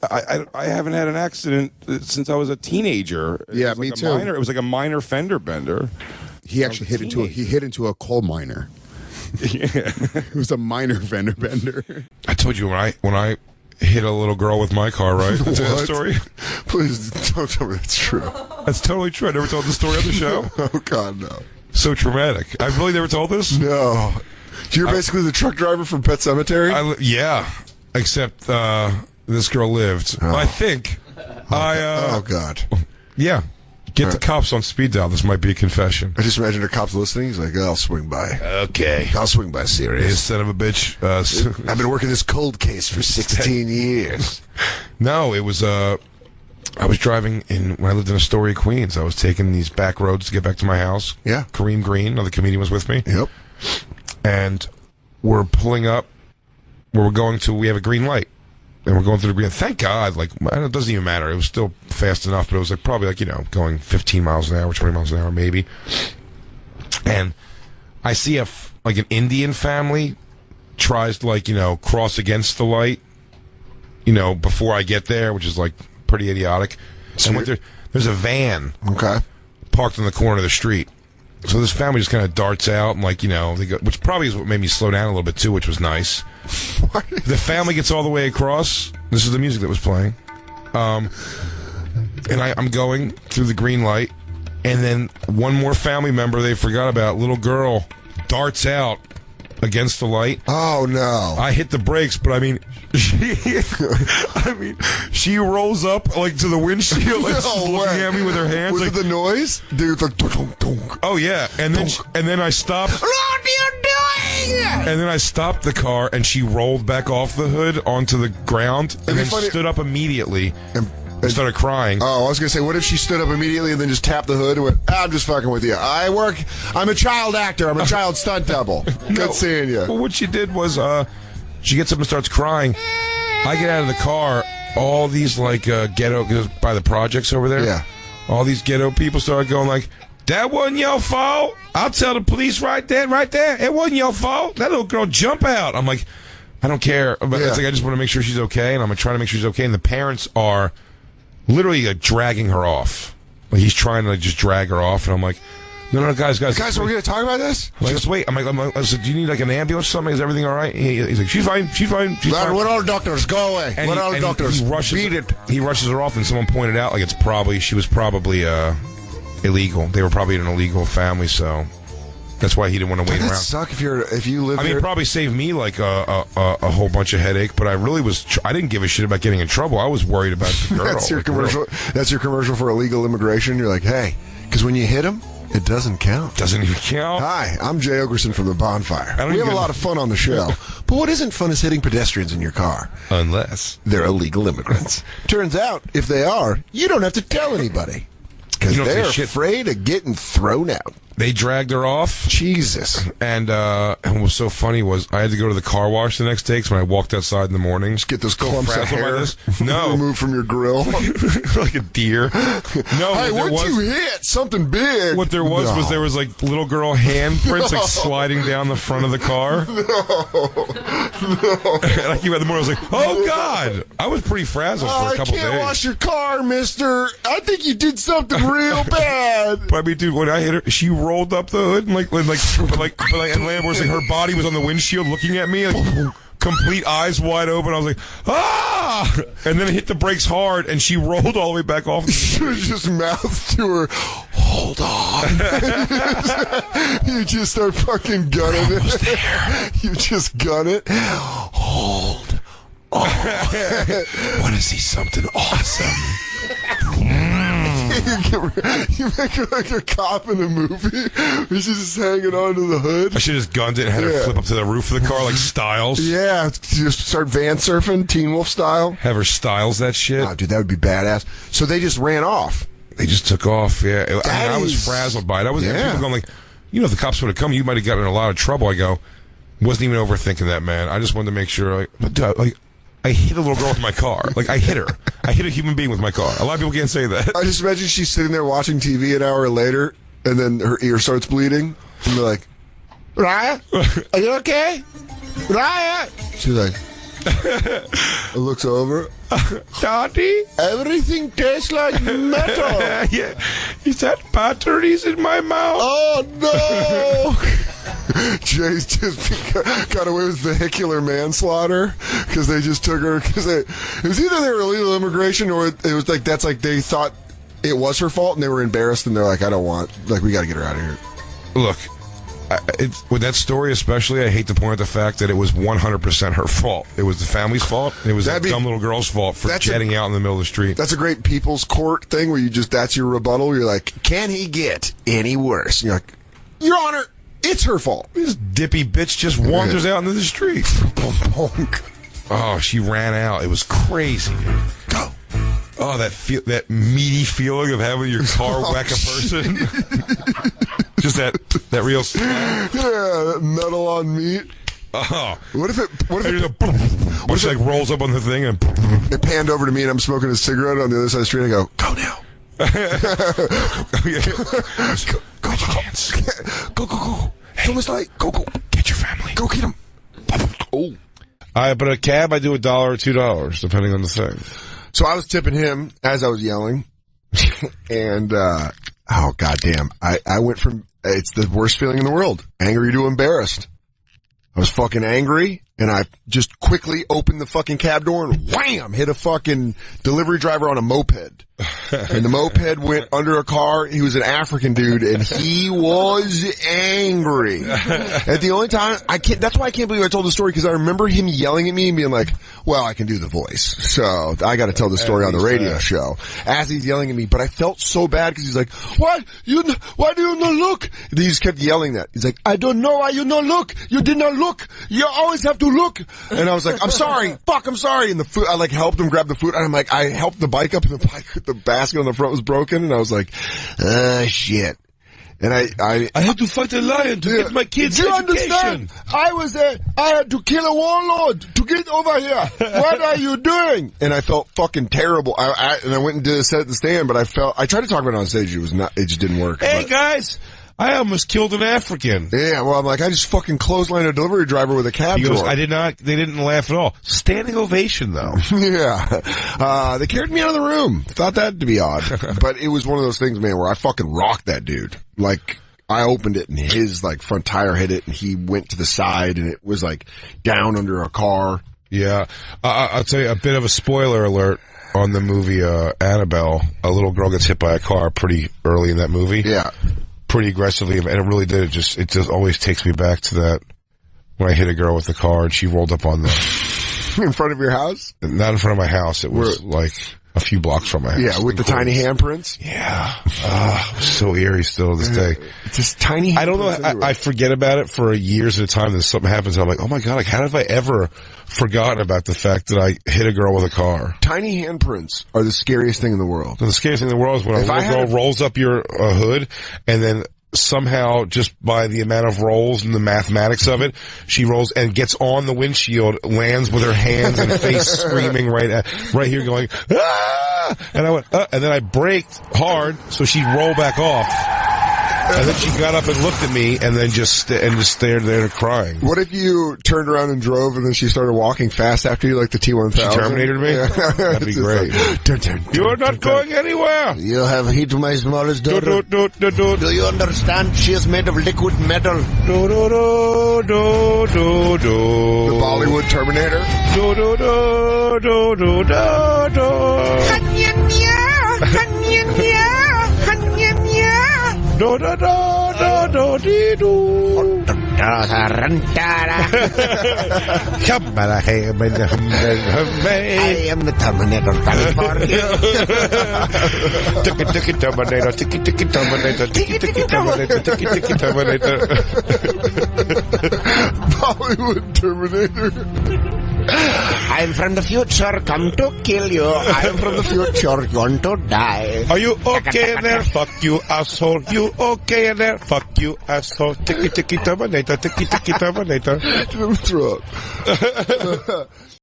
I haven't had an accident since I was a teenager. Yeah, me too. It was like a minor fender bender. He actually hit into a coal miner. Yeah. It was a minor fender bender. I told you when I hit a little girl with my car, right? That's that story. Please don't tell me that's true. That's totally true. I never told the story on the show. Oh God, no. So traumatic. I really never told this. No. You're basically the truck driver from Pet Cemetery. Yeah, except this girl lived. Oh. I think. Oh God. Yeah. Get the cops on speed dial. This might be a confession. I just imagine a cop's listening. He's like, I'll swing by. Okay. I'll swing by, You serious. son of a bitch. I've been working this cold case for 16 years. No, it was, I was driving when I lived in Astoria, Queens. I was taking these back roads to get back to my house. Yeah. Kareem Green, another comedian, was with me. Yep. And we're pulling up where we have a green light. And we're going through the green. Thank God, it doesn't even matter. It was still fast enough, but it was probably going 15 miles an hour, 20 miles an hour, maybe. And I see an Indian family tries to, cross against the light, before I get there, which is, pretty idiotic. And there's a van parked in the corner of the street. So this family just kind of darts out and they go, which probably is what made me slow down a little bit too, which was nice. The family gets all the way across. This is the music that was playing. And I'm going through the green light, and then one more family member they forgot about, little girl, darts out against the light. Oh no! I hit the brakes, but she rolls up to the windshield, looking at me with her hands. Was it the noise? Dude, it's dunk, dunk. Oh yeah, and then I stopped. What are you doing? And then I stopped the car, and she rolled back off the hood onto the ground, and then stood up immediately and started crying. Oh, I was gonna say, what if she stood up immediately and then just tapped the hood and went, I'm just fucking with you. I'm a child actor. I'm a child stunt double. Good seeing you. Well, what she did was, she gets up and starts crying. I get out of the car. All these ghetto, by the projects over there. Yeah. All these ghetto people started going that wasn't your fault. I'll tell the police right there. It wasn't your fault. That little girl jump out. I'm like, I don't care. But it's I just want to make sure she's okay, and I'm trying to make sure she's okay. And the parents are literally dragging her off. He's trying to just drag her off, and I'm like, no, guys, we're gonna talk about this. Just wait. I said, do you need an ambulance or something? Is everything all right? He's like, she's fine. What all doctors? Go away. And what all doctors? Beat it. He rushes her off, and someone pointed out she was probably illegal. They were probably an illegal family, so that's why he didn't want to wait around. That'd suck if you live. It probably saved me a whole bunch of headache, but I really was. I didn't give a shit about getting in trouble. I was worried about the girl. That's your commercial. That's your commercial for illegal immigration. You're like, hey, because when you hit him, it doesn't count. Doesn't even count. Hi, I'm Jay Ogerson from the Bonfire. We have a lot of fun on the show, but what isn't fun is hitting pedestrians in your car, unless they're illegal immigrants. Turns out, if they are, you don't have to tell anybody because they're afraid of getting thrown out. They dragged her off. Jesus. And what was so funny was I had to go to the car wash the next day because when I walked outside in the morning. Just get those clumps of hair removed from your grill. Like a deer. No. Hey, once you hit something big. What there was there was little girl handprints sliding down the front of the car. No. And I came out in the morning, I was like, oh, God. I was pretty frazzled for a couple days. I can't wash your car, mister. I think you did something real bad. But I mean, dude, when I hit her, she rolled up the hood and and landed where her body was on the windshield looking at me, complete eyes wide open. I was like, ah! And then it hit the brakes hard, and she rolled all the way back off. She was just mouthed to her, hold on. You just start fucking gunning it. You just gun it. Hold on. Want to see something awesome? You make her like a cop in a movie. She's just hanging onto the hood. I should have just gunned it and had her flip up to the roof of the car like Styles. Yeah, just start van surfing, Teen Wolf style. Have her Styles that shit. Oh, dude, that would be badass. So they just ran off. They just took off, yeah. I was frazzled by it. I was people going if the cops would have come, you might have gotten in a lot of trouble. I go, wasn't even overthinking that, man. I just wanted to make sure, I hit a little girl with my car. I hit her. I hit a human being with my car. A lot of people can't say that. I just imagine she's sitting there watching TV an hour later, and then her ear starts bleeding. And they're like, Raya, are you okay? Raya? She's like, Looks over. Daddy? Everything tastes like metal. Yeah. Is that batteries in my mouth? Oh, no. Jay's just got away with vehicular manslaughter because they just took her. Because it was either they were illegal immigration or it was like that's like they thought it was her fault and they were embarrassed and they're like, I don't want, like, we got to get her out of here. Look, with that story especially, I hate to point out the fact that it was 100% her fault. It was the family's fault. It was that dumb little girl's fault for jetting out in the middle of the street. That's a great people's court thing where you just, that's your rebuttal. You're like, can he get any worse? And you're like, Your Honor, it's her fault. This dippy bitch just wanders out into the street. Oh, she ran out. It was crazy. Go. Oh, that meaty feeling of having your car whack a person. Just that real yeah, that metal on meat. Oh. What if she like rolls up on the thing and it panned over to me and I'm smoking a cigarette on the other side of the street and I go, go now. Go, chance. Go. Hey, it's like, go. Get your family. Go get him. Oh. But a cab, I do $1 or $2, depending on the thing. So I was tipping him as I was yelling. And, oh, goddamn. I went from, it's the worst feeling in the world. Angry to embarrassed. I was fucking angry, and I just quickly opened the fucking cab door and wham! Hit a fucking delivery driver on a moped. And the moped went under a car. He was an African dude, and he was angry. At the only time, that's why I can't believe I told the story, because I remember him yelling at me and being like, well, I can do the voice. So I gotta tell the story on the radio show. As he's yelling at me, but I felt so bad because he's like, why do you not look? And he just kept yelling that. He's like, I don't know why you not look. You did not look. You always have to look. And I was like, I'm sorry. Fuck, I'm sorry. And the food, I like helped him grab the food. And I'm like, I helped the bike up and the basket on the front was broken. And I was like, shit. And I had to fight a lion to get my kids' do you education. Understand? I had to kill a warlord to get over here. What are you doing? And I felt fucking terrible. And I went and did a set at the stand, but I tried to talk about it on stage. It just didn't work. Hey guys, I almost killed an African. Yeah, well, I'm like, I just fucking clotheslined a delivery driver with a cab He goes, drawer. I did not, they didn't laugh at all. Standing ovation though. Yeah. They carried me out of the room. Thought that to be odd. But it was one of those things, man, where I fucking rocked that dude. Like, I opened it and his like front tire hit it and he went to the side and it was like down under a car. Yeah. I'll tell you a bit of a spoiler alert on the movie, Annabelle. A little girl gets hit by a car pretty early in that movie. Yeah. Pretty aggressively, and it really did. It just always takes me back to that when I hit a girl with the car and she rolled up on the in front of your house. Not in front of my house. It was like a few blocks from my house. Yeah, with the tiny handprints. Yeah, so eerie still to this day. Just tiny. I don't know. I forget about it for years at a time. Then something happens. And I'm like, oh my god! Like, how have I ever forgotten about the fact that I hit a girl with a car? Tiny handprints are the scariest thing in the world. The scariest thing in the world is when a little girl rolls up your hood and then somehow, just by the amount of rolls and the mathematics of it, she rolls and gets on the windshield, lands with her hands and face screaming right here going, ah! And I went, and then I braked hard so she'd roll back off. And then she got up and looked at me and then just stared there crying. What if you turned around and drove and then she started walking fast after you like the T-1000? She terminated me? Yeah. That'd be great. You are not going anywhere. You have hit my smallest daughter. Do you understand? She is made of liquid metal. The Bollywood Terminator. Do do do do do do. I am the Terminator coming for you. Tiki Terminator, tiki Terminator, tiki Terminator. Bollywood Terminator. I'm from the future, come to kill you. I'm from the future, going to die. Are you okay there? Fuck you, asshole. You okay there? Fuck you, asshole. Tiki Terminator, tiki Terminator. Throw up.